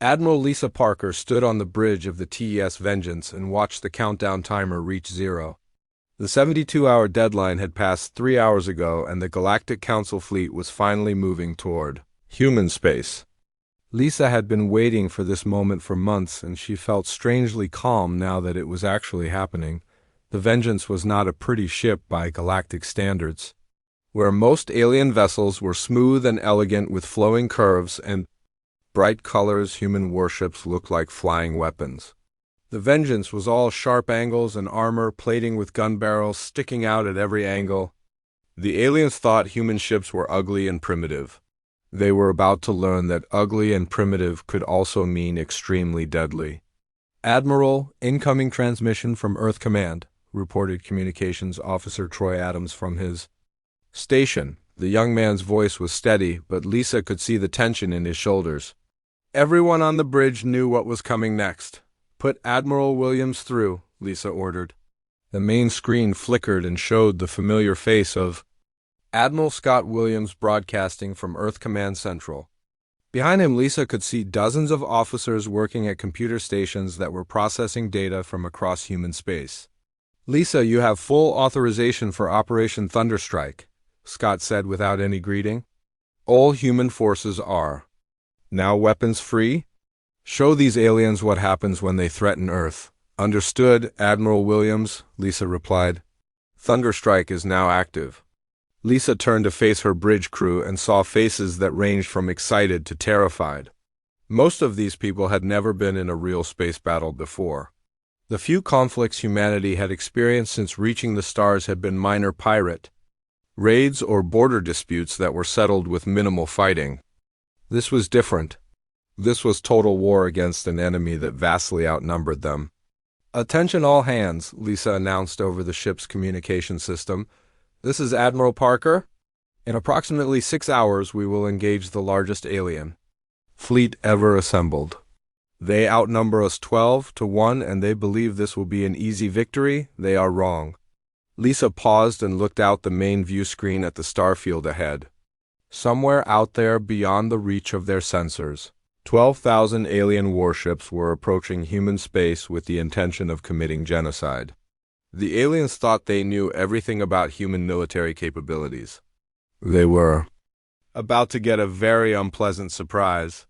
Admiral Lisa Parker stood on the bridge of the TES Vengeance and watched the countdown timer reach 0. The 72-hour deadline had passed 3 hours ago, and the Galactic Council fleet was finally moving toward human space. Lisa had been waiting for this moment for months, and she felt strangely calm now that it was actually happening. The Vengeance was not a pretty ship by galactic standards. Where most alien vessels were smooth and elegant with flowing curves and bright colors, human warships looked like flying weapons. The Vengeance was all sharp angles and armor, plating with gun barrels sticking out at every angle. The aliens thought human ships were ugly and primitive. They were about to learn that ugly and primitive could also mean extremely deadly. "Admiral, incoming transmission from Earth Command," reported Communications Officer Troy Adams from his station. The young man's voice was steady, but Lisa could see the tension in his shoulders. Everyone on the bridge knew what was coming next. "Put Admiral Williams through," Lisa ordered. The main screen flickered and showed the familiar face of Admiral Scott Williams broadcasting from Earth Command Central. Behind him, Lisa could see dozens of officers working at computer stations that were processing data from across human space. "Lisa, you have full authorization for Operation Thunderstrike," Scott said without any greeting. "All human forces are now weapons free. Show these aliens what happens when they threaten Earth." "Understood, Admiral Williams," Lisa replied. "Thunderstrike is now active." Lisa turned to face her bridge crew and saw faces that ranged from excited to terrified. Most of these people had never been in a real space battle before. The few conflicts humanity had experienced since reaching the stars had been minor pirate raids or border disputes that were settled with minimal fighting. This was different. This was total war against an enemy that vastly outnumbered them. "Attention all hands," Lisa announced over the ship's communication system. "This is Admiral Parker. In approximately 6 hours, we will engage the largest alien fleet ever assembled. They outnumber us 12-1, and they believe this will be an easy victory. They are wrong." Lisa paused and looked out the main view screen at the starfield ahead. Somewhere out there beyond the reach of their sensors, 12,000 alien warships were approaching human space with the intention of committing genocide. The aliens thought they knew everything about human military capabilities. They were about to get a very unpleasant surprise.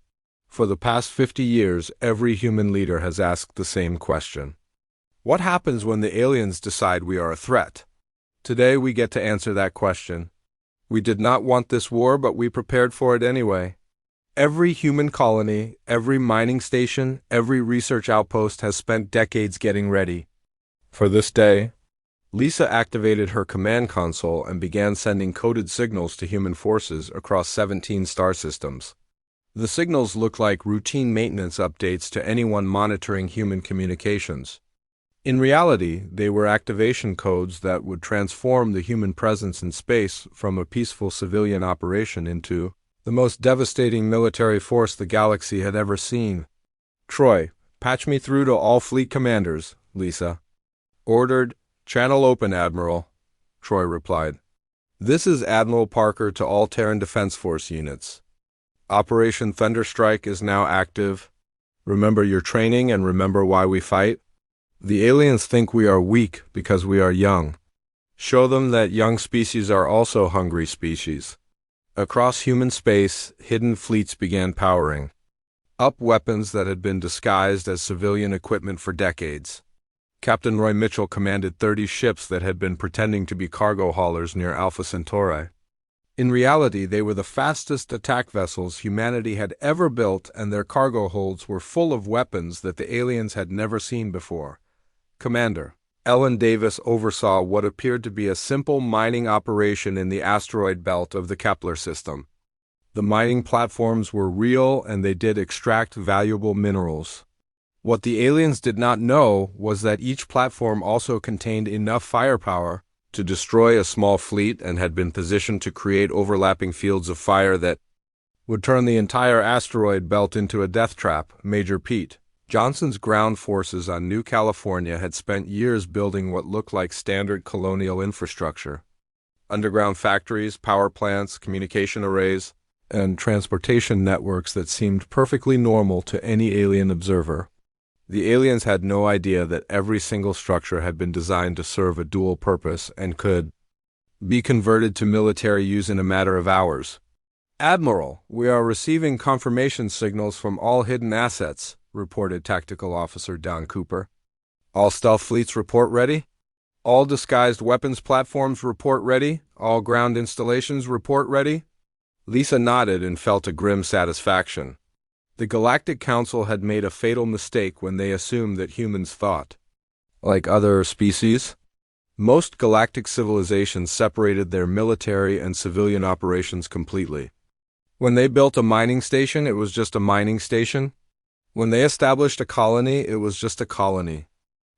For the past 50 years, every human leader has asked the same question. What happens when the aliens decide we are a threat? Today we get to answer that question. We did not want this war, but we prepared for it anyway. Every human colony, every mining station, every research outpost has spent decades getting ready for this day. Lisa activated her command console and began sending coded signals to human forces across 17 star systems. The signals looked like routine maintenance updates to anyone monitoring human communications. In reality, they were activation codes that would transform the human presence in space from a peaceful civilian operation into the most devastating military force the galaxy had ever seen. "Troy, patch me through to all fleet commanders," Lisa ordered. "Channel open, Admiral," Troy replied. "This is Admiral Parker to all Terran Defense Force units. Operation Thunderstrike is now active. Remember your training and remember why we fight. The aliens think we are weak because we are young. Show them that young species are also hungry species." Across human space, hidden fleets began powering up weapons that had been disguised as civilian equipment for decades. Captain Roy Mitchell commanded 30 ships that had been pretending to be cargo haulers near Alpha Centauri. In reality, they were the fastest attack vessels humanity had ever built, and their cargo holds were full of weapons that the aliens had never seen before. Commander Ellen Davis oversaw what appeared to be a simple mining operation in the asteroid belt of the Kepler system. The mining platforms were real, and they did extract valuable minerals. What the aliens did not know was that each platform also contained enough firepower to destroy a small fleet and had been positioned to create overlapping fields of fire that would turn the entire asteroid belt into a death trap. Major Pete Johnson's ground forces on New California had spent years building what looked like standard colonial infrastructure. Underground factories, power plants, communication arrays. and transportation networks that seemed perfectly normal to any alien observer. The aliens had no idea that every single structure had been designed to serve a dual purpose and could be converted to military use in a matter of hours. "Admiral, we are receiving confirmation signals from all hidden assets," reported Tactical Officer Don Cooper. "All stealth fleets report ready? All disguised weapons platforms report ready? All ground installations report ready?" Lisa nodded and felt a grim satisfaction. The Galactic Council had made a fatal mistake when they assumed that humans thought like other species. Most galactic civilizations separated their military and civilian operations completely. When they built a mining station, it was just a mining station. When they established a colony, it was just a colony.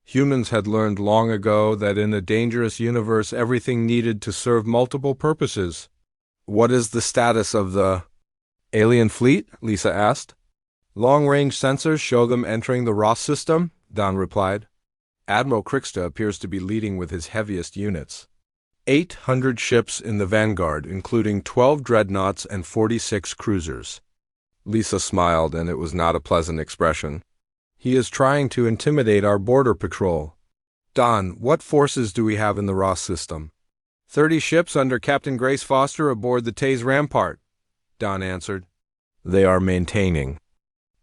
Humans had learned long ago that in a dangerous universe, everything needed to serve multiple purposes. "What is the status of the alien fleet?" Lisa asked. "Long-range sensors show them entering the Ross system," Don replied. "Admiral Kriksta appears to be leading with his heaviest units. 800 ships in the vanguard, including 12 dreadnoughts and 46 cruisers." Lisa smiled, and it was not a pleasant expression. "He is trying to intimidate our border patrol." "Don, what forces do we have in the Ross system?" 30 ships under Captain Grace Foster aboard the Taze Rampart," Don answered. "They are maintaining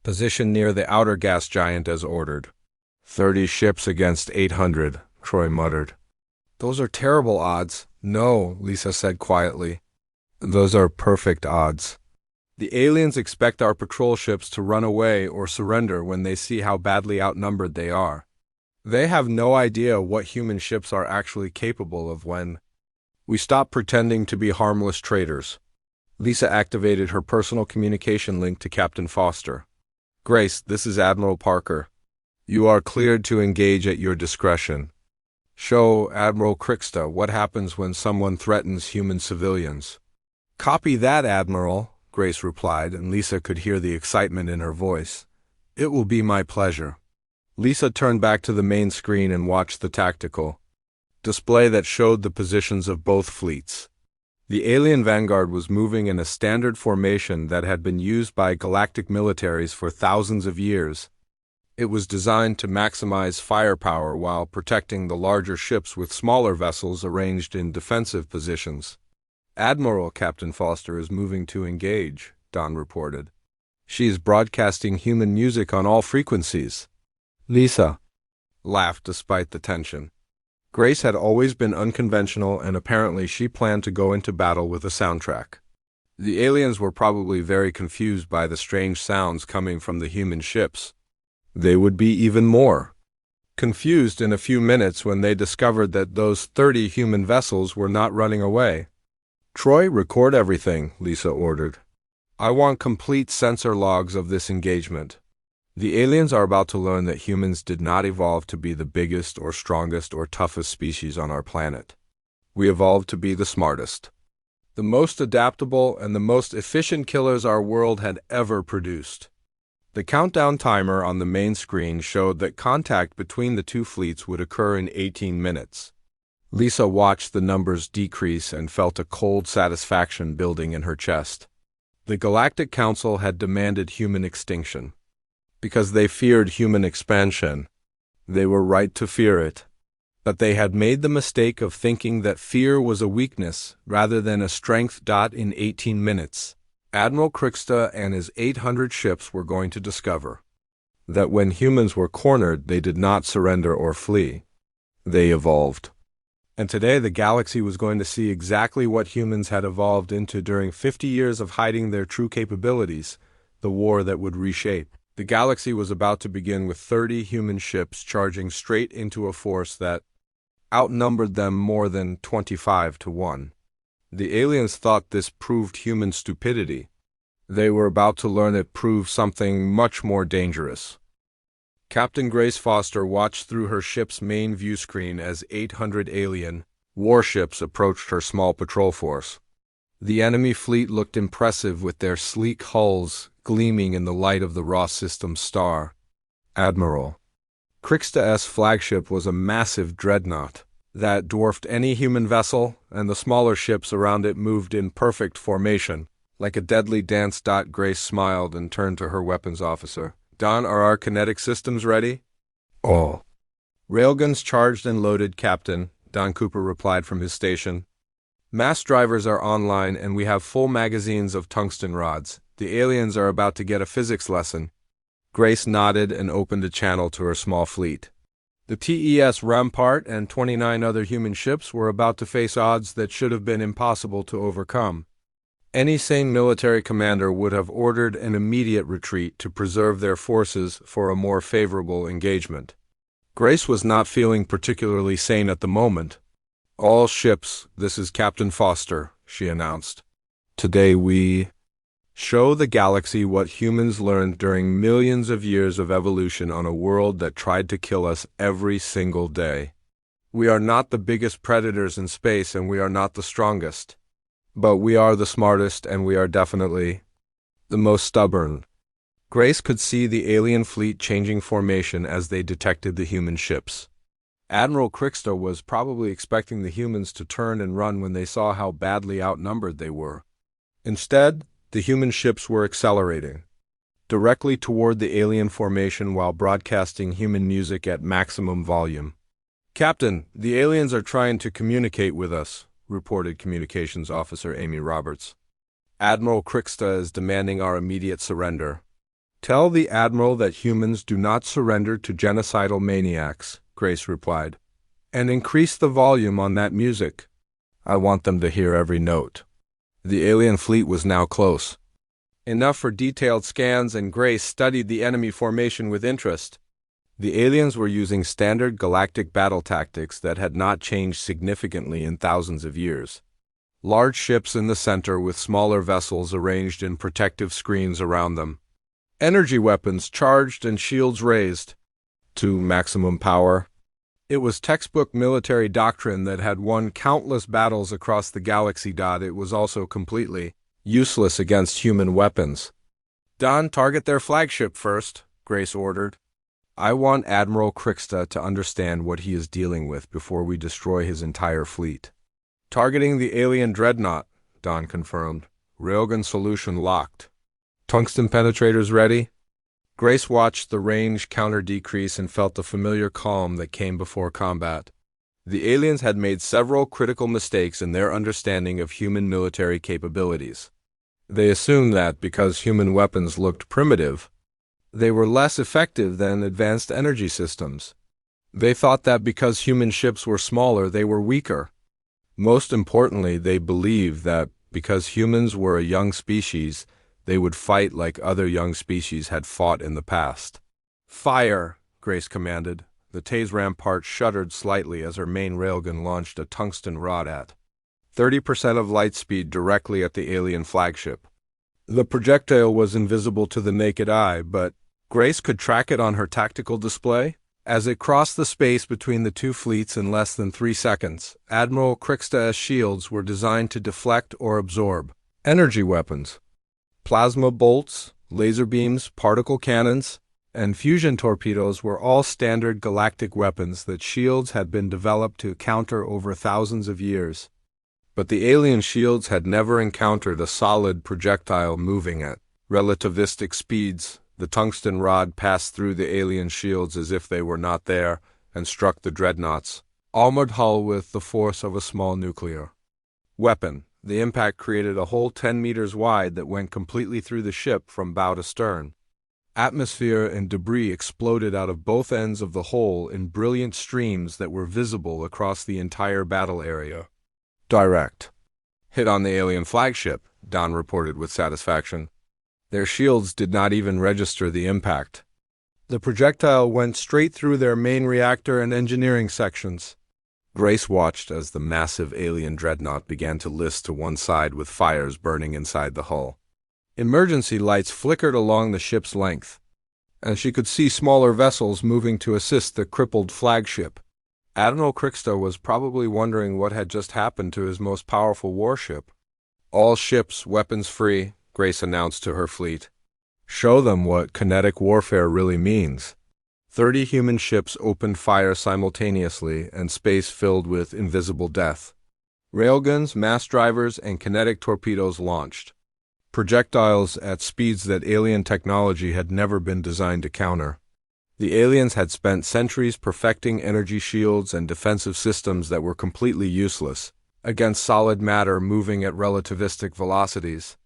position near the outer gas giant as ordered." 30 ships against 800, Troy muttered. "Those are terrible odds." "No," Lisa said quietly. "Those are perfect odds. The aliens expect our patrol ships to run away or surrender when they see how badly outnumbered they are. They have no idea what human ships are actually capable of when we stop pretending to be harmless traitors." Lisa activated her personal communication link to Captain Foster. "Grace, this is Admiral Parker. You are cleared to engage at your discretion. Show Admiral Kriksta what happens when someone threatens human civilians." "Copy that, Admiral," Grace replied, and Lisa could hear the excitement in her voice. "It will be my pleasure." Lisa turned back to the main screen and watched the tactical display that showed the positions of both fleets. The alien vanguard was moving in a standard formation that had been used by galactic militaries for thousands of years. It was designed to maximize firepower while protecting the larger ships with smaller vessels arranged in defensive positions. "Admiral, Captain Foster is moving to engage," Don reported. "She is broadcasting human music on all frequencies." Lisa laughed despite the tension. Grace had always been unconventional, and apparently she planned to go into battle with a soundtrack. The aliens were probably very confused by the strange sounds coming from the human ships. They would be even more confused in a few minutes when they discovered that those 30 human vessels were not running away. "Troy, record everything," Lisa ordered. "I want complete sensor logs of this engagement. The aliens are about to learn that humans did not evolve to be the biggest or strongest or toughest species on our planet. We evolved to be the smartest, the most adaptable, and the most efficient killers our world had ever produced." The countdown timer on the main screen showed that contact between the two fleets would occur in 18 minutes. Lisa watched the numbers decrease and felt a cold satisfaction building in her chest. The Galactic Council had demanded human extinction because they feared human expansion. They were right to fear it. But they had made the mistake of thinking that fear was a weakness rather than a strength. In 18 minutes, Admiral Kriksta and his 800 ships were going to discover that when humans were cornered, they did not surrender or flee. They evolved. And today the galaxy was going to see exactly what humans had evolved into during 50 years of hiding their true capabilities, the war that would reshape. The galaxy was about to begin with 30 human ships charging straight into a force that outnumbered them more than 25 to 1. The aliens thought this proved human stupidity. They were about to learn it proved something much more dangerous. Captain Grace Foster watched through her ship's main view screen as 800 alien warships approached her small patrol force. The enemy fleet looked impressive with their sleek hulls gleaming in the light of the Ross system's star. Admiral Kriksta's flagship was a massive dreadnought that dwarfed any human vessel, and the smaller ships around it moved in perfect formation, Like a deadly dance. Grace smiled and turned to her weapons officer. Don, are our kinetic systems ready? All. Railguns charged and loaded, Captain, Don Cooper replied from his station. Mass drivers are online and we have full magazines of tungsten rods. The aliens are about to get a physics lesson. Grace nodded and opened a channel to her small fleet. The TES Rampart and 29 other human ships were about to face odds that should have been impossible to overcome. Any sane military commander would have ordered an immediate retreat to preserve their forces for a more favorable engagement. Grace was not feeling particularly sane at the moment. All ships, this is Captain Foster, she announced. Today we show the galaxy what humans learned during millions of years of evolution on a world that tried to kill us every single day. We are not the biggest predators in space and we are not the strongest. But we are the smartest and we are definitely the most stubborn. Grace could see the alien fleet changing formation as they detected the human ships. Admiral Krixta was probably expecting the humans to turn and run when they saw how badly outnumbered they were. Instead, the human ships were accelerating directly toward the alien formation while broadcasting human music at maximum volume. Captain, the aliens are trying to communicate with us, reported Communications Officer Amy Roberts. Admiral Krixta is demanding our immediate surrender. Tell the Admiral that humans do not surrender to genocidal maniacs, Grace replied, and increase the volume on that music. I want them to hear every note. The alien fleet was now close. Enough for detailed scans, and Grace studied the enemy formation with interest. The aliens were using standard galactic battle tactics that had not changed significantly in thousands of years. Large ships in the center with smaller vessels arranged in protective screens around them. Energy weapons charged and shields raised to maximum power. It was textbook military doctrine that had won countless battles across the galaxy. It was also completely useless against human weapons. Don, target their flagship first, Grace ordered. I want Admiral Krixta to understand what he is dealing with before we destroy his entire fleet. Targeting the alien dreadnought, Don confirmed. Railgun solution locked. Tungsten penetrators ready? Grace watched the range counter decrease and felt the familiar calm that came before combat. The aliens had made several critical mistakes in their understanding of human military capabilities. They assumed that because human weapons looked primitive, they were less effective than advanced energy systems. They thought that because human ships were smaller, they were weaker. Most importantly, they believed that because humans were a young species, they would fight like other young species had fought in the past. Fire, Grace commanded. The Tase Rampart shuddered slightly as her main railgun launched a tungsten rod at 30% of light speed directly at the alien flagship. The projectile was invisible to the naked eye, but Grace could track it on her tactical display. As it crossed the space between the two fleets in less than 3 seconds, Admiral Krixta's shields were designed to deflect or absorb energy weapons. Plasma bolts, laser beams, particle cannons, and fusion torpedoes were all standard galactic weapons that shields had been developed to counter over thousands of years. But the alien shields had never encountered a solid projectile moving at relativistic speeds. The tungsten rod passed through the alien shields as if they were not there and struck the dreadnought's armored hull with the force of a small nuclear weapon. The impact created a hole 10 meters wide that went completely through the ship from bow to stern. Atmosphere and debris exploded out of both ends of the hole in brilliant streams that were visible across the entire battle area. Direct hit on the alien flagship, Don reported with satisfaction. Their shields did not even register the impact. The projectile went straight through their main reactor and engineering sections. Grace watched as the massive alien dreadnought began to list to one side with fires burning inside the hull. Emergency lights flickered along the ship's length, and she could see smaller vessels moving to assist the crippled flagship. Admiral Krixta was probably wondering what had just happened to his most powerful warship. All ships weapons free, Grace announced to her fleet. Show them what kinetic warfare really means. 30 human ships opened fire simultaneously and space filled with invisible death. Railguns, mass drivers, and kinetic torpedoes launched. projectiles at speeds that alien technology had never been designed to counter. The aliens had spent centuries perfecting energy shields and defensive systems that were completely useless against solid matter moving at relativistic velocities.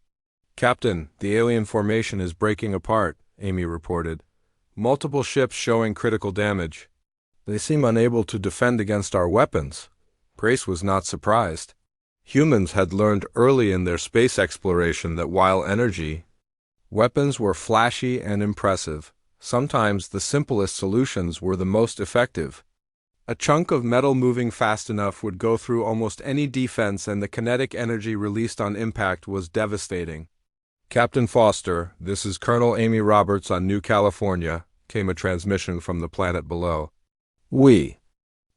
"Captain, the alien formation is breaking apart," Amy reported. "Multiple ships showing critical damage. They seem unable to defend against our weapons." Grace was not surprised. Humans had learned early in their space exploration that while weapons were flashy and impressive, sometimes the simplest solutions were the most effective. A chunk of metal moving fast enough would go through almost any defense, and the kinetic energy released on impact was devastating. "Captain Foster, this is Colonel Amy Roberts on New California," came a transmission from the planet below. "We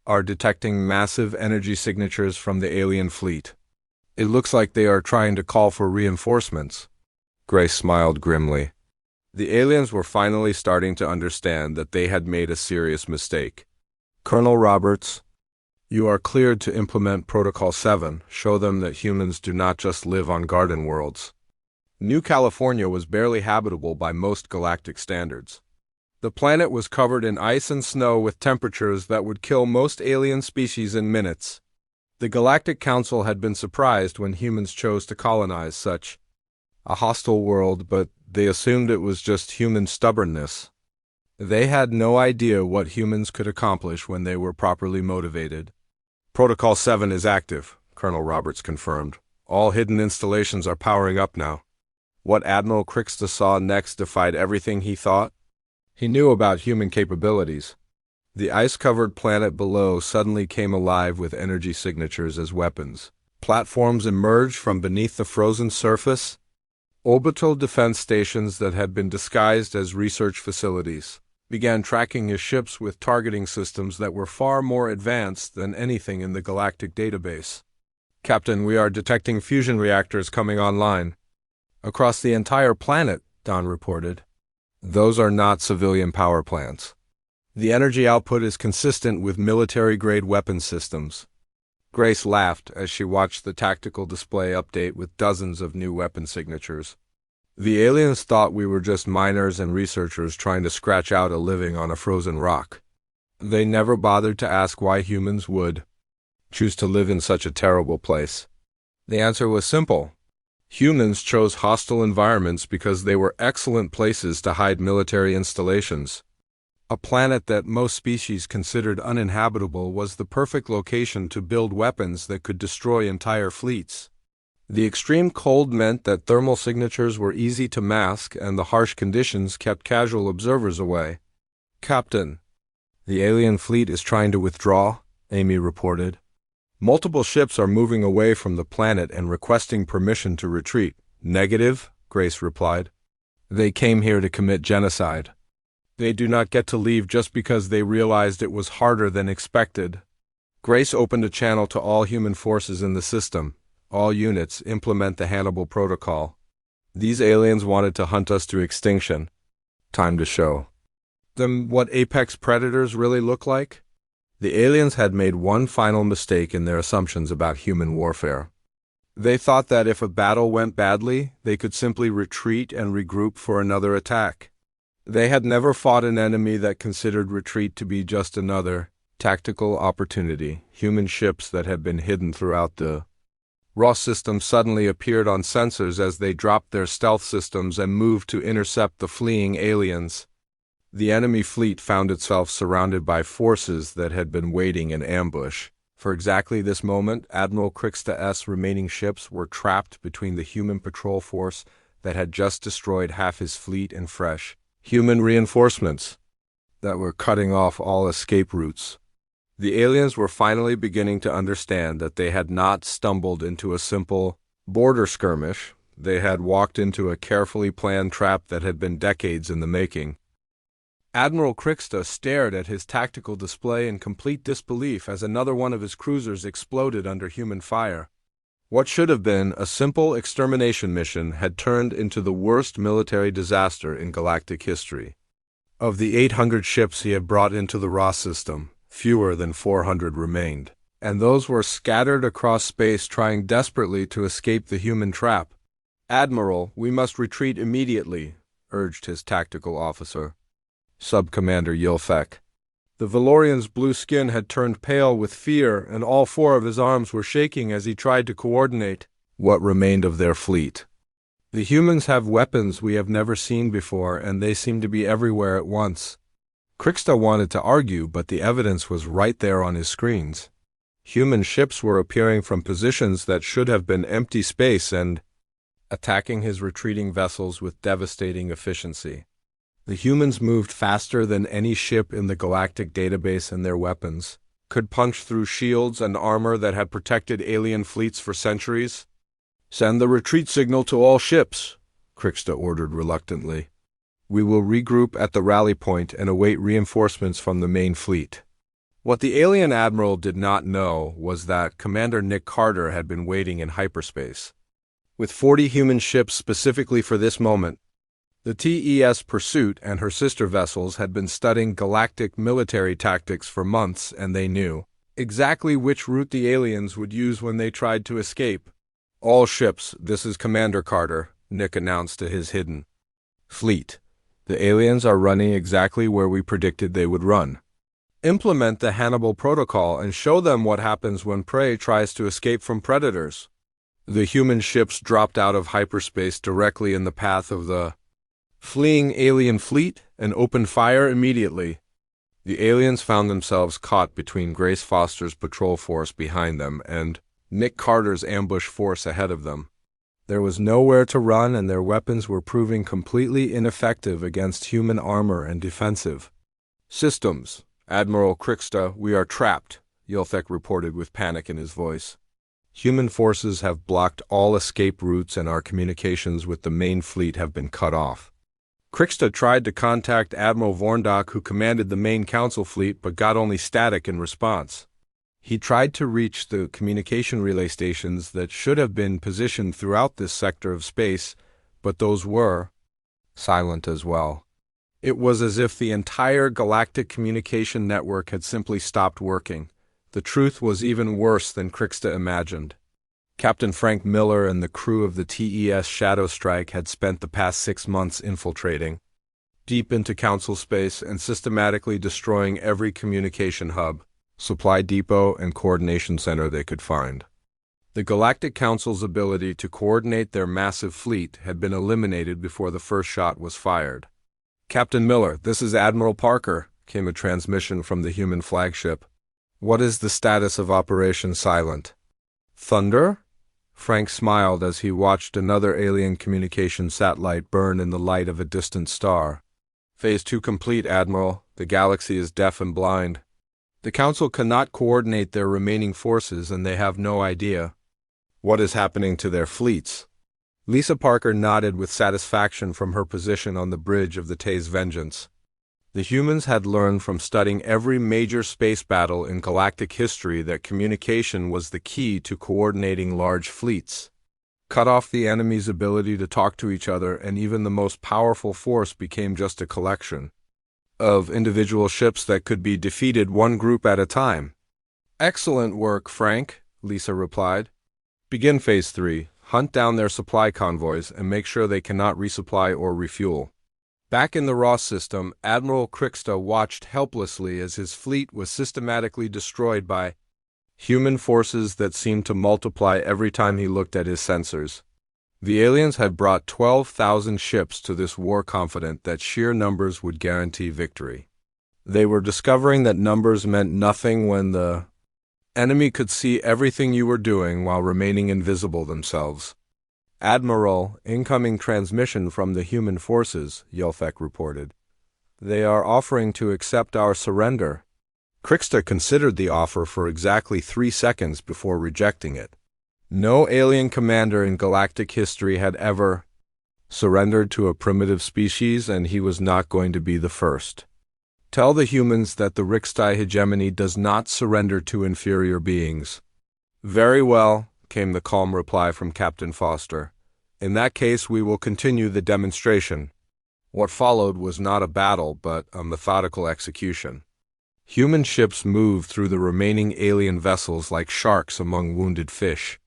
are detecting massive energy signatures from the alien fleet. It looks like they are trying to call for reinforcements." Grace smiled grimly. The aliens were finally starting to understand that they had made a serious mistake. "Colonel Roberts, you are cleared to implement Protocol 7. Show them that humans do not just live on garden worlds." New California was barely habitable by most galactic standards. The planet was covered in ice and snow with temperatures that would kill most alien species in minutes. The Galactic Council had been surprised when humans chose to colonize such a hostile world, but they assumed it was just human stubbornness. They had no idea what humans could accomplish when they were properly motivated. "Protocol 7 is active," Colonel Roberts confirmed. "All hidden installations are powering up now." What Admiral Krixta saw next defied everything he thought he knew about human capabilities. The ice-covered planet below suddenly came alive with energy signatures as weapons. Platforms emerged from beneath the frozen surface, orbital defense stations that had been disguised as research facilities began tracking his ships with targeting systems that were far more advanced than anything in the galactic database. "Captain, we are detecting fusion reactors coming online across the entire planet," Don reported. "Those are not civilian power plants. The energy output is consistent with military-grade weapon systems." Grace laughed as she watched the tactical display update with dozens of new weapon signatures. "The aliens thought we were just miners and researchers trying to scratch out a living on a frozen rock. They never bothered to ask why humans would choose to live in such a terrible place. The answer was simple. Humans chose hostile environments because they were excellent places to hide military installations. A planet that most species considered uninhabitable was the perfect location to build weapons that could destroy entire fleets. The extreme cold meant that thermal signatures were easy to mask, and the harsh conditions kept casual observers away." "Captain, the alien fleet is trying to withdraw," Amy reported. "Multiple ships are moving away from the planet and requesting permission to retreat." "Negative," Grace replied. "They came here to commit genocide. They do not get to leave just because they realized it was harder than expected." Grace opened a channel to all human forces in the system. "All units, implement the Hannibal Protocol. These aliens wanted to hunt us to extinction. Time to show them what apex predators really look like." The aliens had made one final mistake in their assumptions about human warfare. They thought that if a battle went badly, they could simply retreat and regroup for another attack. They had never fought an enemy that considered retreat to be just another tactical opportunity. Human ships that had been hidden throughout the raw system suddenly appeared on sensors as they dropped their stealth systems and moved to intercept the fleeing aliens. The enemy fleet found itself surrounded by forces that had been waiting in ambush. For exactly this moment, Admiral Krixta's remaining ships were trapped between the human patrol force that had just destroyed half his fleet and fresh human reinforcements that were cutting off all escape routes. The aliens were finally beginning to understand that they had not stumbled into a simple border skirmish. They had walked into a carefully planned trap that had been decades in the making. Admiral Krixta stared at his tactical display in complete disbelief as another one of his cruisers exploded under human fire. What should have been a simple extermination mission had turned into the worst military disaster in galactic history. Of the 800 ships he had brought into the Ra system, fewer than 400 remained, and those were scattered across space trying desperately to escape the human trap. "Admiral, we must retreat immediately," urged his tactical officer, Sub-Commander Yilfek. The Valorian's blue skin had turned pale with fear, and all four of his arms were shaking as he tried to coordinate what remained of their fleet. "The humans have weapons we have never seen before, and they seem to be everywhere at once." Kriksta wanted to argue, but the evidence was right there on his screens. Human ships were appearing from positions that should have been empty space and attacking his retreating vessels with devastating efficiency. The humans moved faster than any ship in the galactic database, and their weapons could punch through shields and armor that had protected alien fleets for centuries. "Send the retreat signal to all ships," Kriksta ordered reluctantly. "We will regroup at the rally point and await reinforcements from the main fleet." What the alien admiral did not know was that Commander Nick Carter had been waiting in hyperspace. With 40 human ships specifically for this moment, the TES Pursuit and her sister vessels had been studying galactic military tactics for months, and they knew exactly which route the aliens would use when they tried to escape. "All ships, this is Commander Carter," Nick announced to his hidden fleet. "The aliens are running exactly where we predicted they would run. Implement the Hannibal Protocol and show them what happens when prey tries to escape from predators." The human ships dropped out of hyperspace directly in the path of the fleeing alien fleet and opened fire immediately. The aliens found themselves caught between Grace Foster's patrol force behind them and Nick Carter's ambush force ahead of them. There was nowhere to run, and their weapons were proving completely ineffective against human armor and defensive systems. "Admiral Kriksta, we are trapped," Yilfek reported with panic in his voice. "Human forces have blocked all escape routes, and our communications with the main fleet have been cut off." Kriksta tried to contact Admiral Vorndok, who commanded the main council fleet, but got only static in response. He tried to reach the communication relay stations that should have been positioned throughout this sector of space, but those were silent as well. It was as if the entire galactic communication network had simply stopped working. The truth was even worse than Kriksta imagined. Captain Frank Miller and the crew of the TES Shadow Strike had spent the past 6 months infiltrating deep into council space and systematically destroying every communication hub, supply depot, and coordination center they could find. The Galactic Council's ability to coordinate their massive fleet had been eliminated before the first shot was fired. "Captain Miller, this is Admiral Parker," came a transmission from the human flagship. "What is the status of Operation Silent?" "Thunder?" Frank smiled as he watched another alien communication satellite burn in the light of a distant star. "Phase 2 complete, Admiral. The galaxy is deaf and blind. The Council cannot coordinate their remaining forces, and they have no idea what is happening to their fleets." Lisa Parker nodded with satisfaction from her position on the bridge of the Tay's Vengeance. The humans had learned from studying every major space battle in galactic history that communication was the key to coordinating large fleets. Cut off the enemy's ability to talk to each other, and even the most powerful force became just a collection of individual ships that could be defeated one group at a time. "Excellent work, Frank," Lisa replied. "Begin Phase 3. Hunt down their supply convoys and make sure they cannot resupply or refuel." Back in the Ross system, Admiral Kriksta watched helplessly as his fleet was systematically destroyed by human forces that seemed to multiply every time he looked at his sensors. The aliens had brought 12,000 ships to this war, confident that sheer numbers would guarantee victory. They were discovering that numbers meant nothing when the enemy could see everything you were doing while remaining invisible themselves. "Admiral, incoming transmission from the human forces," Yelfek reported. "They are offering to accept our surrender." Kriksta considered the offer for exactly 3 seconds before rejecting it. No alien commander in galactic history had ever surrendered to a primitive species, and he was not going to be the first. "Tell the humans that the Rixtai hegemony does not surrender to inferior beings." "Very well," came the calm reply from Captain Foster. "In that case, we will continue the demonstration." What followed was not a battle, but a methodical execution. Human ships moved through the remaining alien vessels like sharks among wounded fish.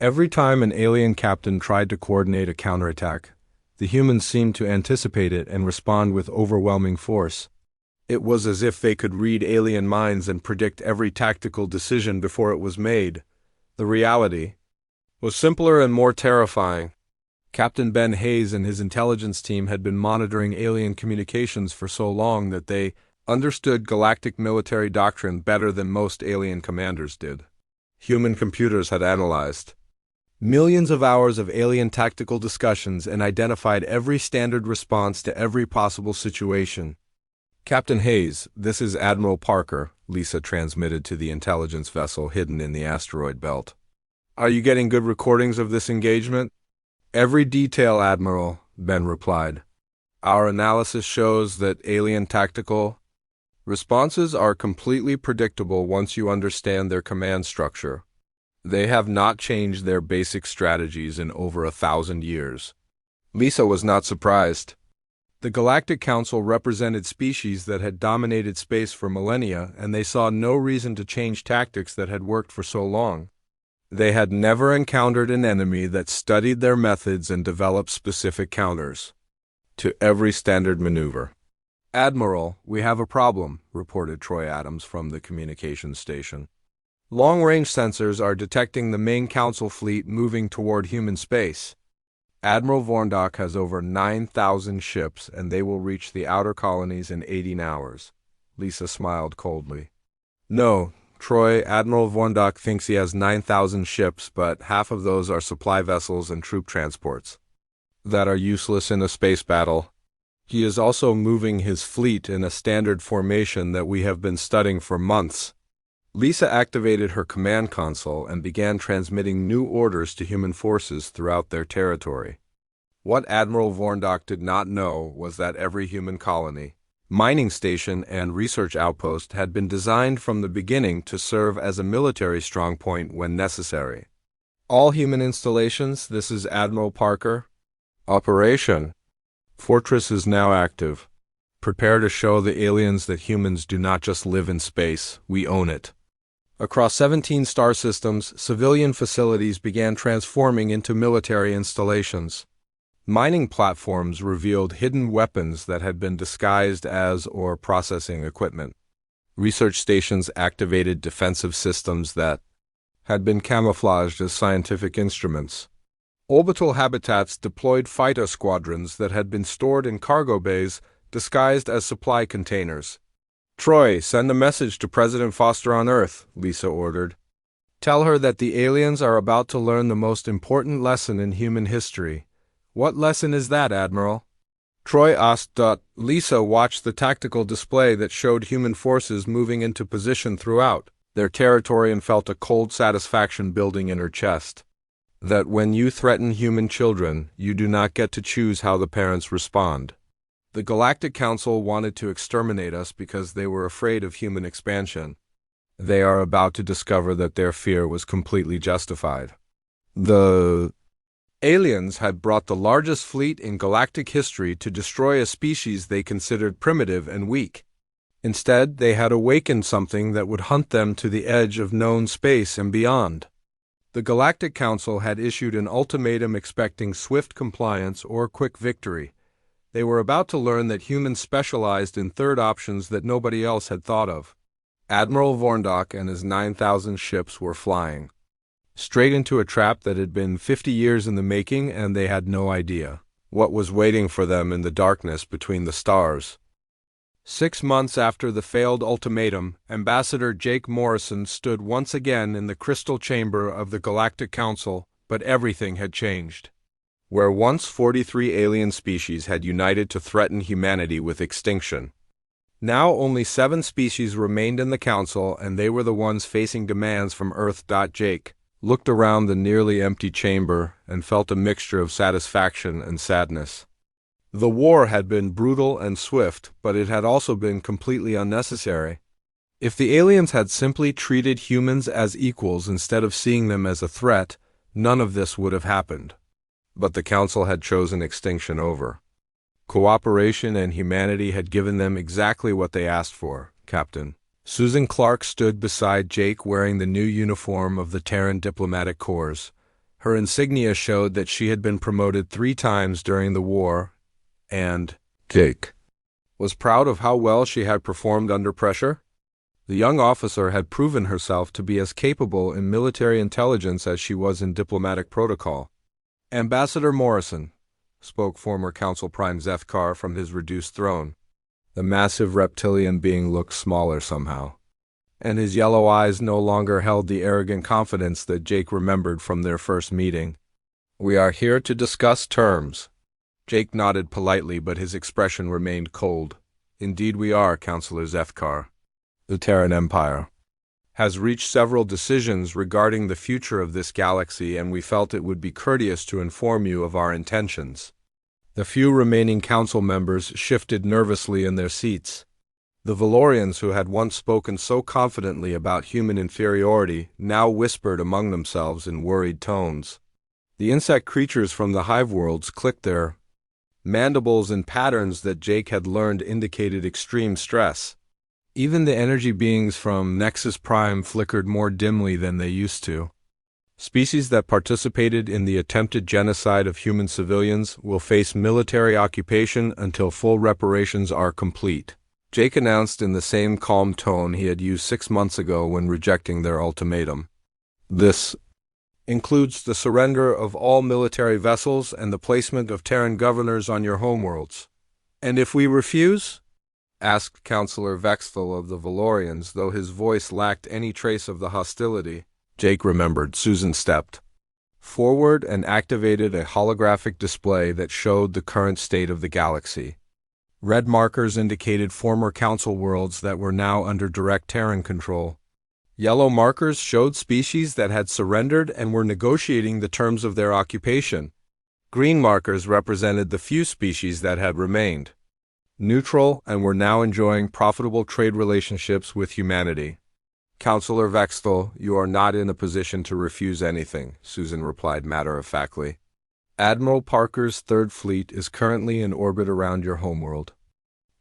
Every time an alien captain tried to coordinate a counterattack, the humans seemed to anticipate it and respond with overwhelming force. It was as if they could read alien minds and predict every tactical decision before it was made. The reality was simpler and more terrifying. Captain Ben Hayes and his intelligence team had been monitoring alien communications for so long that they understood galactic military doctrine better than most alien commanders did. Human computers had analyzed millions of hours of alien tactical discussions and identified every standard response to every possible situation. Captain Hayes, this is Admiral Parker, Lisa transmitted to the intelligence vessel hidden in the asteroid belt. Are you getting good recordings of this engagement? Every detail, Admiral, Ben replied. Our analysis shows that alien tactical responses are completely predictable once you understand their command structure. They have not changed their basic strategies in over 1,000 years. Lisa was not surprised. The Galactic Council represented species that had dominated space for millennia, and they saw no reason to change tactics that had worked for so long. They had never encountered an enemy that studied their methods and developed specific counters to every standard maneuver. Admiral, we have a problem, reported Troy Adams from the communications station. Long-range sensors are detecting the main Council fleet moving toward human space. Admiral Vorndok has over 9,000 ships, and they will reach the outer colonies in 18 hours. Lisa smiled coldly. No, Troy, Admiral Vorndok thinks he has 9,000 ships, but half of those are supply vessels and troop transports that are useless in a space battle. He is also moving his fleet in a standard formation that we have been studying for months. Lisa activated her command console and began transmitting new orders to human forces throughout their territory. What Admiral Vorndok did not know was that every human colony, mining station, and research outpost had been designed from the beginning to serve as a military strongpoint when necessary. All human installations, this is Admiral Parker. Operation Fortress is now active. Prepare to show the aliens that humans do not just live in space, we own it. Across 17 star systems, civilian facilities began transforming into military installations. Mining platforms revealed hidden weapons that had been disguised as or processing equipment. Research stations activated defensive systems that had been camouflaged as scientific instruments. Orbital habitats deployed fighter squadrons that had been stored in cargo bays disguised as supply containers. Troy, send a message to President Foster on Earth, Lisa ordered. Tell her that the aliens are about to learn the most important lesson in human history. What lesson is that, Admiral? Troy asked. Lisa watched the tactical display that showed human forces moving into position throughout their territory and felt a cold satisfaction building in her chest. That when you threaten human children, you do not get to choose how the parents respond. The Galactic Council wanted to exterminate us because they were afraid of human expansion. They are about to discover that their fear was completely justified. The aliens had brought the largest fleet in galactic history to destroy a species they considered primitive and weak. Instead, they had awakened something that would hunt them to the edge of known space and beyond. The Galactic Council had issued an ultimatum expecting swift compliance or quick victory. They were about to learn that humans specialized in third options that nobody else had thought of. Admiral Vorndok and his 9,000 ships were flying straight into a trap that had been 50 years in the making, and they had no idea what was waiting for them in the darkness between the stars. 6 months after the failed ultimatum, Ambassador Jake Morrison stood once again in the crystal chamber of the Galactic Council, but everything had changed. Where once 43 alien species had united to threaten humanity with extinction, now only 7 species remained in the Council, and they were the ones facing demands from Earth. Jake looked around the nearly empty chamber and felt a mixture of satisfaction and sadness. The war had been brutal and swift, but it had also been completely unnecessary. If the aliens had simply treated humans as equals instead of seeing them as a threat, none of this would have happened. But the Council had chosen extinction over cooperation, and humanity had given them exactly what they asked for, Captain. Susan Clark stood beside Jake wearing the new uniform of the Terran Diplomatic Corps. Her insignia showed that she had been promoted 3 times during the war, and Jake was proud of how well she had performed under pressure. The young officer had proven herself to be as capable in military intelligence as she was in diplomatic protocol. "Ambassador Morrison," spoke former Council Prime Zethkar from his reduced throne. The massive reptilian being looked smaller somehow, and his yellow eyes no longer held the arrogant confidence that Jake remembered from their first meeting. "We are here to discuss terms." Jake nodded politely, but his expression remained cold. "Indeed we are, Councilor Zethkar. The Terran Empire has reached several decisions regarding the future of this galaxy, and we felt it would be courteous to inform you of our intentions." The few remaining council members shifted nervously in their seats. The Valorians, who had once spoken so confidently about human inferiority, now whispered among themselves in worried tones. The insect creatures from the hive worlds clicked their mandibles in patterns that Jake had learned indicated extreme stress. Even the energy beings from Nexus Prime flickered more dimly than they used to. Species that participated in the attempted genocide of human civilians will face military occupation until full reparations are complete, Jake announced in the same calm tone he had used 6 months ago when rejecting their ultimatum. "This includes the surrender of all military vessels and the placement of Terran governors on your homeworlds." "And if we refuse?" asked Councilor Vexful of the Valorians, though his voice lacked any trace of the hostility. Jake remembered. Susan stepped forward and activated a holographic display that showed the current state of the galaxy. Red markers indicated former council worlds that were now under direct Terran control. Yellow markers showed species that had surrendered and were negotiating the terms of their occupation. Green markers represented the few species that had remained neutral and were now enjoying profitable trade relationships with humanity. "Councilor Vexful, you are not in a position to refuse anything," Susan replied matter-of-factly. "Admiral Parker's 3rd Fleet is currently in orbit around your homeworld.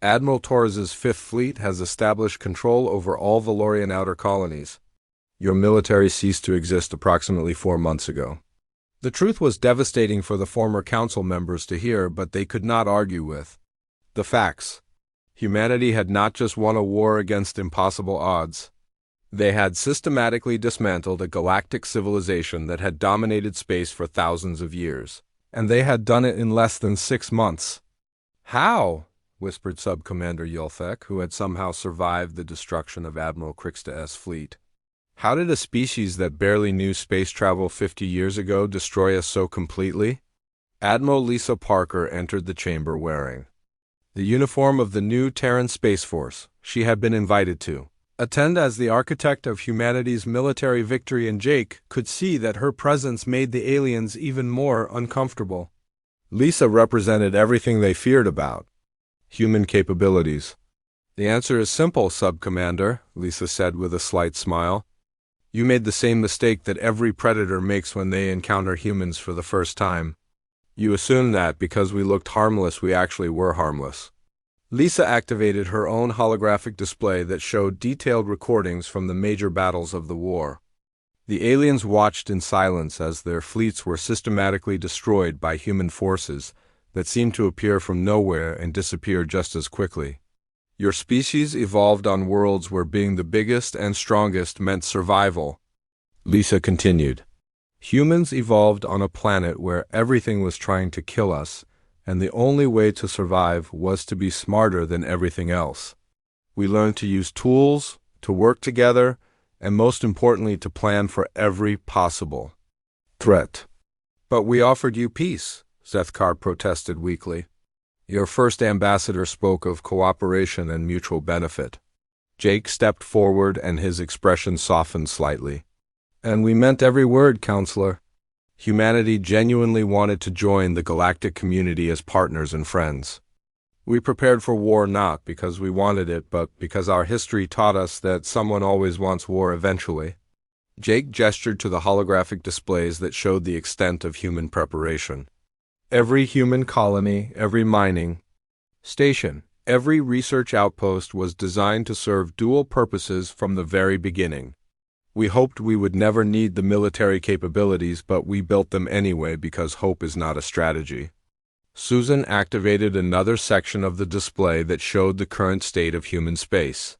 Admiral Torres's 5th Fleet has established control over all Valorian outer colonies. Your military ceased to exist approximately 4 months ago." The truth was devastating for the former council members to hear, but they could not argue with the facts. Humanity had not just won a war against impossible odds. They had systematically dismantled a galactic civilization that had dominated space for thousands of years, and they had done it in less than 6 months. "How?" whispered Subcommander Yulthek, who had somehow survived the destruction of Admiral Krixta's fleet. "How did a species that barely knew space travel 50 years ago destroy us so completely?" Admiral Lisa Parker entered the chamber wearing the uniform of the new Terran Space Force. She had been invited to attend as the architect of humanity's military victory, and Jake could see that her presence made the aliens even more uncomfortable. Lisa represented everything they feared about human capabilities. "The answer is simple, Sub-Commander," Lisa said with a slight smile. "You made the same mistake that every predator makes when they encounter humans for the first time. You assumed that because we looked harmless, we actually were harmless." Lisa activated her own holographic display that showed detailed recordings from the major battles of the war. The aliens watched in silence as their fleets were systematically destroyed by human forces that seemed to appear from nowhere and disappear just as quickly. "Your species evolved on worlds where being the biggest and strongest meant survival," Lisa continued. "Humans evolved on a planet where everything was trying to kill us, and the only way to survive was to be smarter than everything else. We learned to use tools, to work together, and most importantly to plan for every possible threat." "But we offered you peace," Zethkar protested weakly. "Your first ambassador spoke of cooperation and mutual benefit." Jake stepped forward and his expression softened slightly. "And we meant every word, Counselor. Humanity genuinely wanted to join the galactic community as partners and friends. We prepared for war not because we wanted it, but because our history taught us that someone always wants war eventually." Jake gestured to the holographic displays that showed the extent of human preparation. Every human colony, every mining station, every research outpost was designed to serve dual purposes from the very beginning. We hoped we would never need the military capabilities, but we built them anyway because hope is not a strategy. Susan activated another section of the display that showed the current state of human space.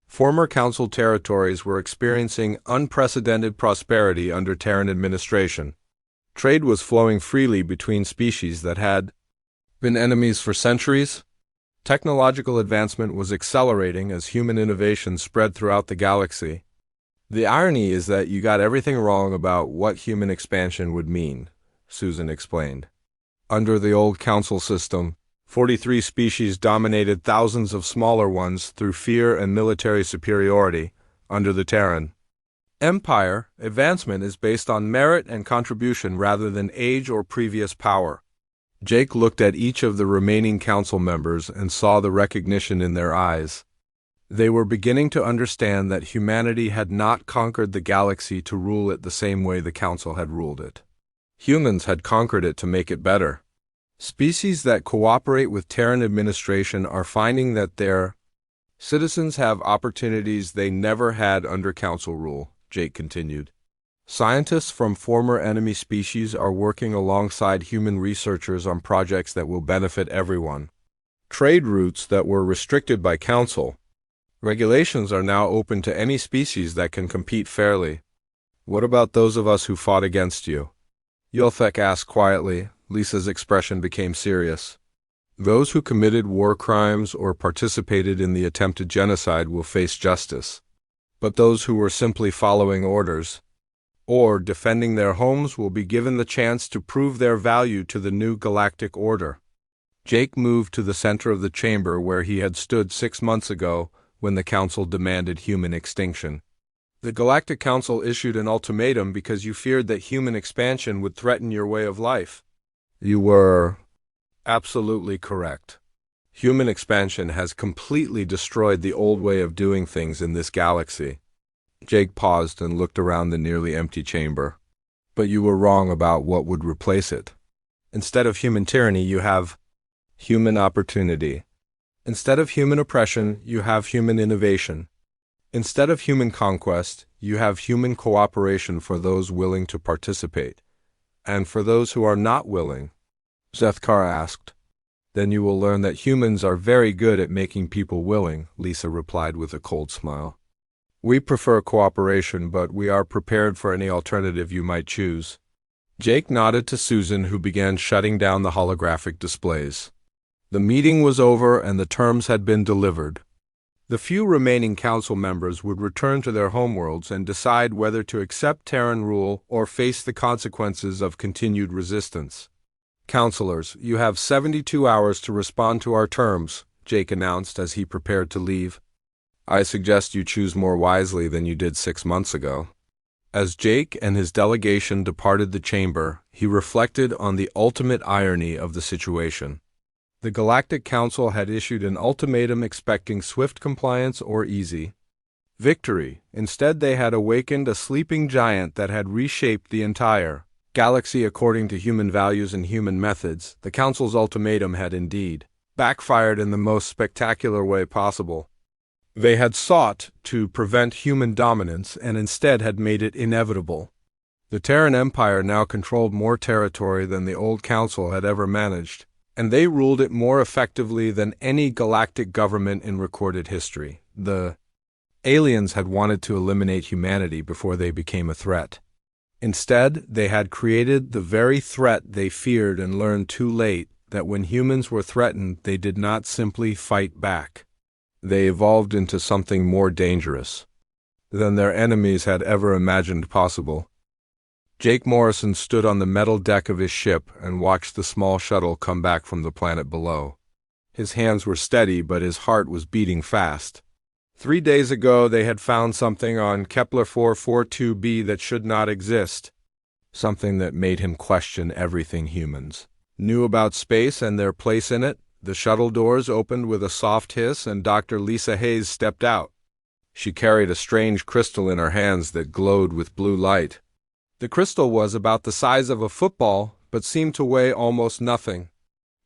Former Council territories were experiencing unprecedented prosperity under Terran administration. Trade was flowing freely between species that had been enemies for centuries. Technological advancement was accelerating as human innovation spread throughout the galaxy. The irony is that you got everything wrong about what human expansion would mean, Susan explained. Under the old Council system, 43 species dominated thousands of smaller ones through fear and military superiority. Under the Terran Empire, advancement is based on merit and contribution rather than age or previous power. Jake looked at each of the remaining council members and saw the recognition in their eyes. They were beginning to understand that humanity had not conquered the galaxy to rule it the same way the council had ruled it. Humans had conquered it to make it better. Species that cooperate with Terran administration are finding that their citizens have opportunities they never had under council rule, Jake continued. Scientists from former enemy species are working alongside human researchers on projects that will benefit everyone. Trade routes that were restricted by council regulations are now open to any species that can compete fairly. What about those of us who fought against you? Yulthek asked quietly. Lisa's expression became serious. Those who committed war crimes or participated in the attempted genocide will face justice. But those who were simply following orders or defending their homes will be given the chance to prove their value to the new galactic order. Jake moved to the center of the chamber where he had stood 6 months ago when the Council demanded human extinction. The Galactic Council issued an ultimatum because you feared that human expansion would threaten your way of life. You were absolutely correct. Human expansion has completely destroyed the old way of doing things in this galaxy. Jake paused and looked around the nearly empty chamber. But you were wrong about what would replace it. Instead of human tyranny, you have human opportunity. Instead of human oppression, you have human innovation. Instead of human conquest, you have human cooperation for those willing to participate. And for those who are not willing, Zethkar asked. Then you will learn that humans are very good at making people willing, Lisa replied with a cold smile. We prefer cooperation, but we are prepared for any alternative you might choose. Jake nodded to Susan, who began shutting down the holographic displays. The meeting was over and the terms had been delivered. The few remaining council members would return to their homeworlds and decide whether to accept Terran rule or face the consequences of continued resistance. Counselors, you have 72 hours to respond to our terms, Jake announced as he prepared to leave. I suggest you choose more wisely than you did 6 months ago. As Jake and his delegation departed the chamber, he reflected on the ultimate irony of the situation. The Galactic Council had issued an ultimatum expecting swift compliance or easy victory. Instead, they had awakened a sleeping giant that had reshaped the entire galaxy according to human values and human methods. The Council's ultimatum had indeed backfired in the most spectacular way possible. They had sought to prevent human dominance and instead had made it inevitable. The Terran Empire now controlled more territory than the old Council had ever managed, and they ruled it more effectively than any galactic government in recorded history. The aliens had wanted to eliminate humanity before they became a threat. Instead, they had created the very threat they feared and learned too late that when humans were threatened, they did not simply fight back. They evolved into something more dangerous than their enemies had ever imagined possible. Jake Morrison stood on the metal deck of his ship and watched the small shuttle come back from the planet below. His hands were steady, but his heart was beating fast. 3 days ago, they had found something on Kepler 442b that should not exist, something that made him question everything humans knew about space and their place in it. The shuttle doors opened with a soft hiss, and Dr. Lisa Hayes stepped out. She carried a strange crystal in her hands that glowed with blue light. The crystal was about the size of a football, but seemed to weigh almost nothing.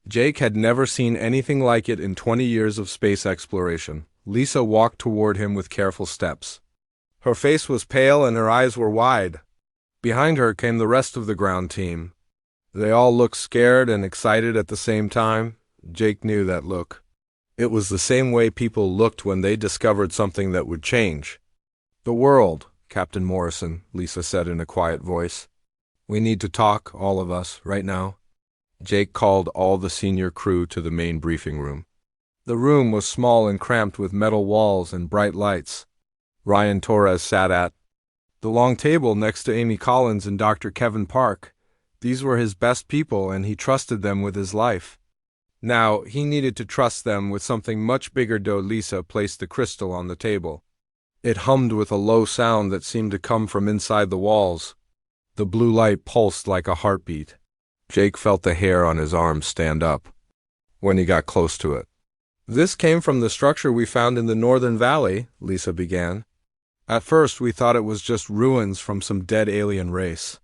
Jake had never seen anything like it in 20 years of space exploration. Lisa walked toward him with careful steps. Her face was pale and her eyes were wide. Behind her came the rest of the ground team. They all looked scared and excited at the same time. Jake knew that look. It was the same way people looked when they discovered something that would change the world. Captain Morrison, Lisa said in a quiet voice. We need to talk, all of us, right now. Jake called all the senior crew to the main briefing room. The room was small and cramped with metal walls and bright lights. Ryan Torres sat at the long table next to Amy Collins and Dr. Kevin Park. These were his best people and he trusted them with his life. Now, he needed to trust them with something much bigger. Lisa placed the crystal on the table. It hummed with a low sound that seemed to come from inside the walls. The blue light pulsed like a heartbeat. Jake felt the hair on his arms stand up when he got close to it. This came from the structure we found in the Northern Valley, Lisa began. At first, we thought it was just ruins from some dead alien race.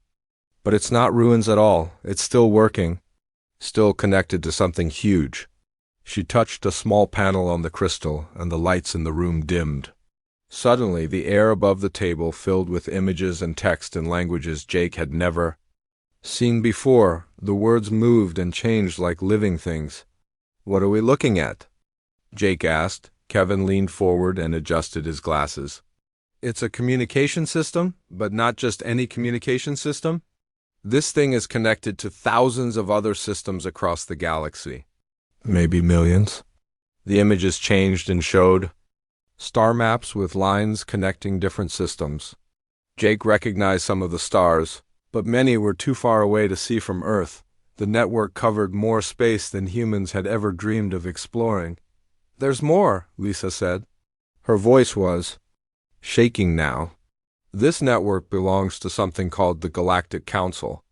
But it's not ruins at all. It's still working, still connected to something huge. She touched a small panel on the crystal, and the lights in the room dimmed. Suddenly, the air above the table filled with images and text in languages Jake had never seen before. The words moved and changed like living things. What are we looking at? Jake asked. Kevin leaned forward and adjusted his glasses. It's a communication system, but not just any communication system. This thing is connected to thousands of other systems across the galaxy. Maybe millions. The images changed and showed star maps with lines connecting different systems. Jake recognized some of the stars, but many were too far away to see from Earth. The network covered more space than humans had ever dreamed of exploring. There's more, Lisa said. Her voice was shaking now. This network belongs to something called the Galactic Council.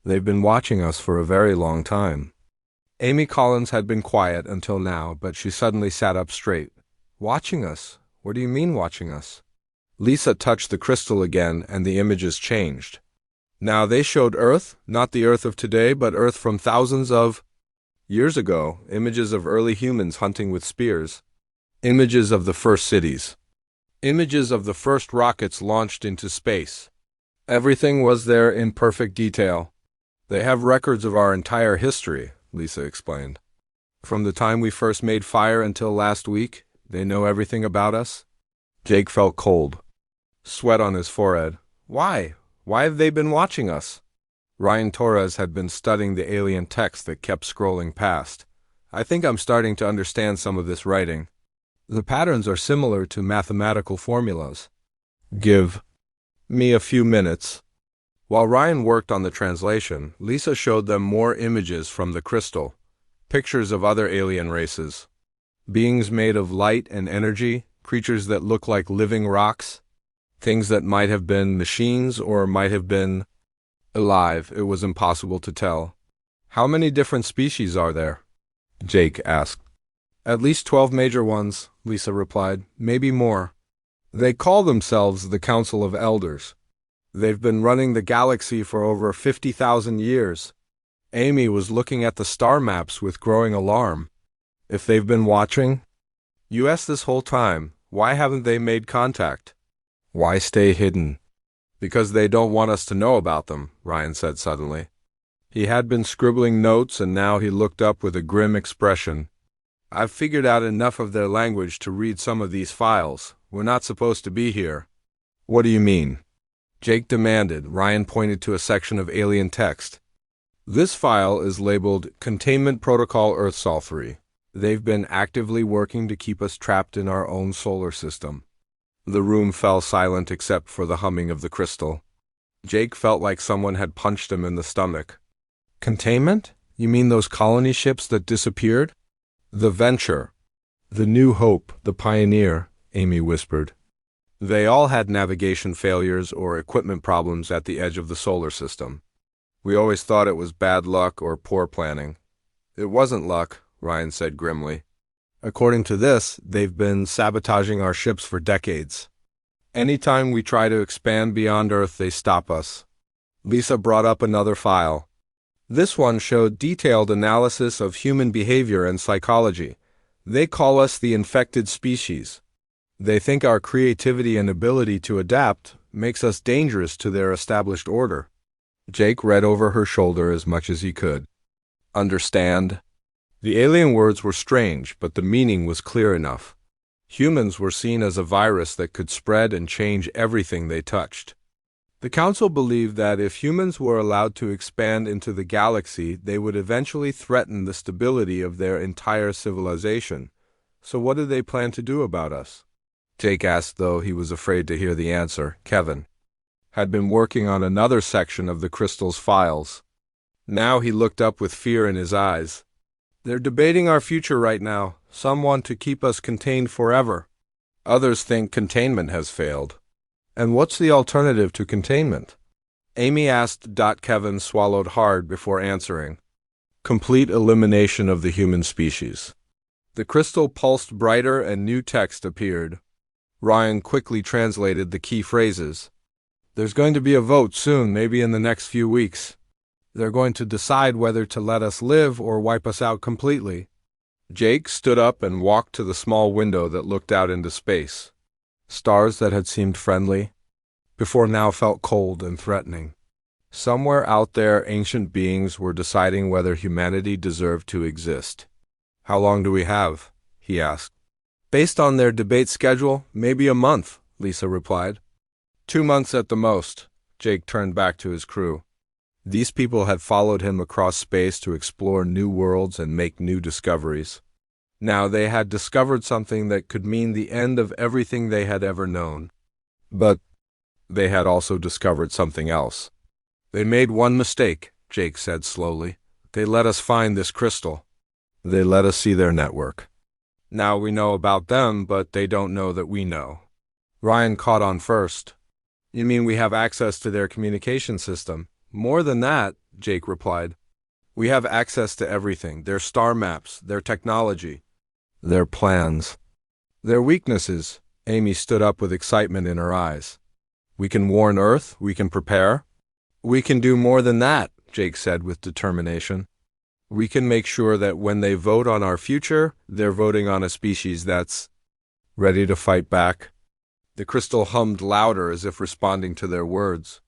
They've been watching us for a very long time. Amy Collins had been quiet until now, but she suddenly sat up straight. Watching us? What do you mean watching us? Lisa touched the crystal again, and the images changed. Now they showed Earth, not the Earth of today, but Earth from thousands of years ago, images of early humans hunting with spears, images of the first cities, images of the first rockets launched into space. Everything was there in perfect detail. They have records of our entire history, Lisa explained. From the time we first made fire until last week, they know everything about us. Jake felt cold, sweat on his forehead. Why? Why have they been watching us? Ryan Torres had been studying the alien text that kept scrolling past. I think I'm starting to understand some of this writing. The patterns are similar to mathematical formulas. Give me a few minutes. While Ryan worked on the translation, Lisa showed them more images from the crystal, pictures of other alien races, beings made of light and energy, creatures that look like living rocks, things that might have been machines or might have been alive. It was impossible to tell. How many different species are there? Jake asked. At least 12 major ones, Lisa replied. Maybe more. They call themselves the Council of Elders. They've been running the galaxy for over 50,000 years. Amy was looking at the star maps with growing alarm. If they've been watching us this whole time, why haven't they made contact? Why stay hidden? Because they don't want us to know about them, Ryan said suddenly. He had been scribbling notes and now he looked up with a grim expression. I've figured out enough of their language to read some of these files. We're not supposed to be here. What do you mean? Jake demanded. Ryan pointed to a section of alien text. This file is labeled Containment Protocol Earth-Sol 3. They've been actively working to keep us trapped in our own solar system. The room fell silent except for the humming of the crystal. Jake felt like someone had punched him in the stomach. Containment? You mean those colony ships that disappeared? The Venture, the New Hope, the Pioneer, Amy whispered. They all had navigation failures or equipment problems at the edge of the solar system. We always thought it was bad luck or poor planning. It wasn't luck, Ryan said grimly. According to this, they've been sabotaging our ships for decades. Anytime we try to expand beyond Earth, they stop us. Lisa brought up another file. This one showed detailed analysis of human behavior and psychology. They call us the infected species. They think our creativity and ability to adapt makes us dangerous to their established order. Jake read over her shoulder as much as he could. Understand? The alien words were strange, but the meaning was clear enough. Humans were seen as a virus that could spread and change everything they touched. The Council believed that if humans were allowed to expand into the galaxy, they would eventually threaten the stability of their entire civilization. So what do they plan to do about us? Jake asked, though he was afraid to hear the answer. Kevin had been working on another section of the crystal's files. Now he looked up with fear in his eyes. They're debating our future right now. Some want to keep us contained forever. Others think containment has failed. And what's the alternative to containment? Amy asked. Kevin swallowed hard before answering. Complete elimination of the human species. The crystal pulsed brighter and new text appeared. Ryan quickly translated the key phrases. There's going to be a vote soon, maybe in the next few weeks. They're going to decide whether to let us live or wipe us out completely. Jake stood up and walked to the small window that looked out into space. Stars that had seemed friendly, before now felt cold and threatening. Somewhere out there, ancient beings were deciding whether humanity deserved to exist. How long do we have? He asked. Based on their debate schedule, maybe a month, Lisa replied. 2 months at the most. Jake turned back to his crew. These people had followed him across space to explore new worlds and make new discoveries. Now they had discovered something that could mean the end of everything they had ever known. But they had also discovered something else. They made one mistake, Jake said slowly. They let us find this crystal. They let us see their network. Now we know about them, but they don't know that we know. Ryan caught on first. You mean we have access to their communication system? More than that, Jake replied. We have access to everything, their star maps, their technology, their plans, their weaknesses. Amy stood up with excitement in her eyes. We can warn Earth, we can prepare. We can do more than that, Jake said with determination. We can make sure that when they vote on our future, they're voting on a species that's ready to fight back. The crystal hummed louder as if responding to their words.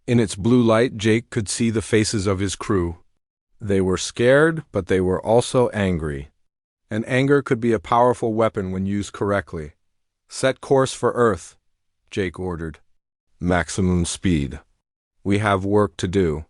In its blue light, Jake could see the faces of his crew. They were scared, but they were also angry. And anger could be a powerful weapon when used correctly. Set course for Earth, Jake ordered. Maximum speed. We have work to do.